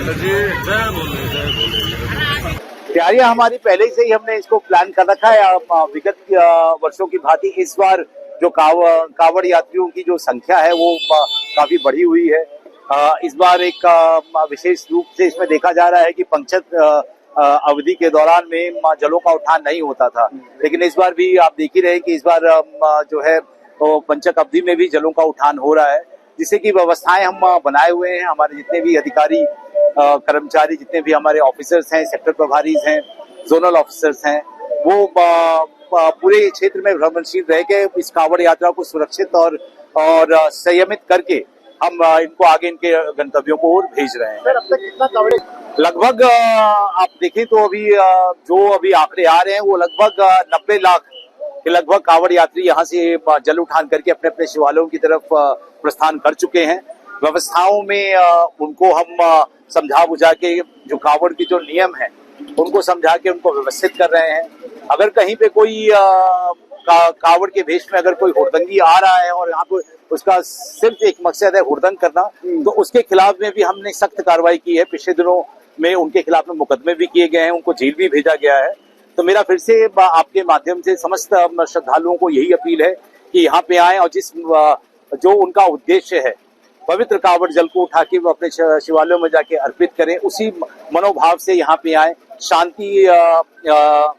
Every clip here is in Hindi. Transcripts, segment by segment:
जी जय बोले जय बोले। तैयारियां हमारी पहले से ही हमने इसको प्लान कर रखा है। विगत वर्षों की भांति इस बार जो कावड़ यात्रियों की जो संख्या है वो काफी बढ़ी हुई है। इस बार एक विशेष रूप से इसमें देखा जा रहा है कि पंचत अवधि के दौरान में जलों का उठान नहीं होता था, लेकिन इस बार भी आप देख ही रहे हैं कि इस बार जो है तो पंचक अवधि में भी जलों का उठान हो रहा है, जिससे कि व्यवस्थाएं हम बनाए हुए हैं। हमारे जितने भी अधिकारी कर्मचारी, जितने भी हमारे ऑफिसर्स हैं, सेक्टर प्रभारी हैं, जोनल ऑफिसर्स हैं, वो पूरे क्षेत्र में भ्रमणशील रह के इस कांवड़ यात्रा को सुरक्षित और संयमित करके हम इनको आगे इनके गंतव्यों को ओर भेज रहे हैं। सर, अब तक कितना कावड़े? लगभग आप देखें तो अभी जो अभी आंकड़े आ रहे हैं वो लगभग 90 लाख के लगभग कांवड़ यात्री यहाँ से जल उठान करके अपने अपने शिवालयों की तरफ प्रस्थान कर चुके हैं। व्यवस्थाओं में उनको हम समझा बुझा के जो कांवड़ की जो नियम है उनको समझा के उनको व्यवस्थित कर रहे हैं। अगर कहीं पे कोई कांवड़ के भेष में अगर कोई हुड़दंगी आ रहा है और यहाँ पे उसका सिर्फ एक मकसद है हुड़दंग करना, तो उसके खिलाफ में भी हमने सख्त कार्रवाई की है। पिछले दिनों में उनके खिलाफ में मुकदमे भी किए गए हैं, उनको जेल भी भेजा गया है। तो मेरा फिर से आपके माध्यम से समस्त श्रद्धालुओं को यही अपील है कि यहाँ पे आए और जो उनका उद्देश्य है पवित्र कांवड़ जल को उठा के वो अपने शिवालयों में जाके अर्पित करें, उसी मनोभाव से यहाँ पे आए, शांति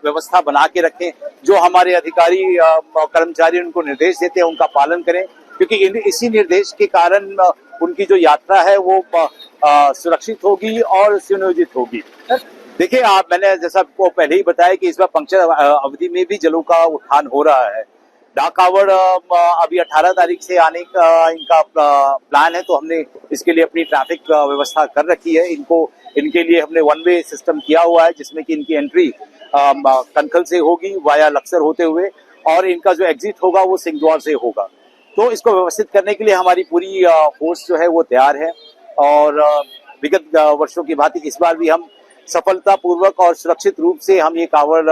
व्यवस्था बना के रखें। जो हमारे अधिकारी कर्मचारी उनको निर्देश देते हैं उनका पालन करें, क्योंकि इसी निर्देश के कारण उनकी जो यात्रा है वो सुरक्षित होगी और सुनियोजित होगी। देखिए, मैंने जैसा आपको पहले ही बताया कि इस बार पंचक अवधि में भी जलों का उठान हो रहा है। डाक कावड़ अभी 18 तारीख से आने का इनका प्लान है, तो हमने इसके लिए अपनी ट्रैफिक व्यवस्था कर रखी है। इनके लिए हमने वन वे सिस्टम किया हुआ है, जिसमें कि इनकी एंट्री कनखल से होगी वाया लक्सर होते हुए, और इनका जो एग्जिट होगा वो सिंहद्वार से होगा। तो इसको व्यवस्थित करने के लिए हमारी पूरी फोर्स जो है वो तैयार है, और विगत वर्षों की भांति इस बार भी हम सफलता पूर्वक और सुरक्षित रूप से हम ये कांवड़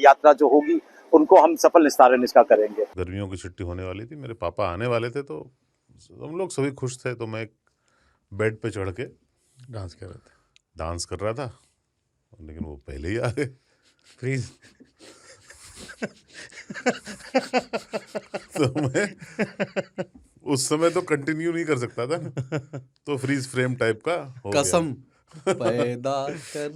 यात्रा जो होगी उनको हम सफल निस्तारण इसका करेंगे। गर्मियों की छुट्टी होने वाली थी, मेरे पापा आने वाले थे, तो हम लोग सभी खुश थे। तो मैं एक बेड पे चढ़ के डांस कर रहा था, लेकिन वो पहले ही आ गए। फ्रीज। तो मैं उस समय तो कंटिन्यू नहीं कर सकता था ना, तो फ्रीज फ्रेम टाइप का हो गया। कसम पैदा कर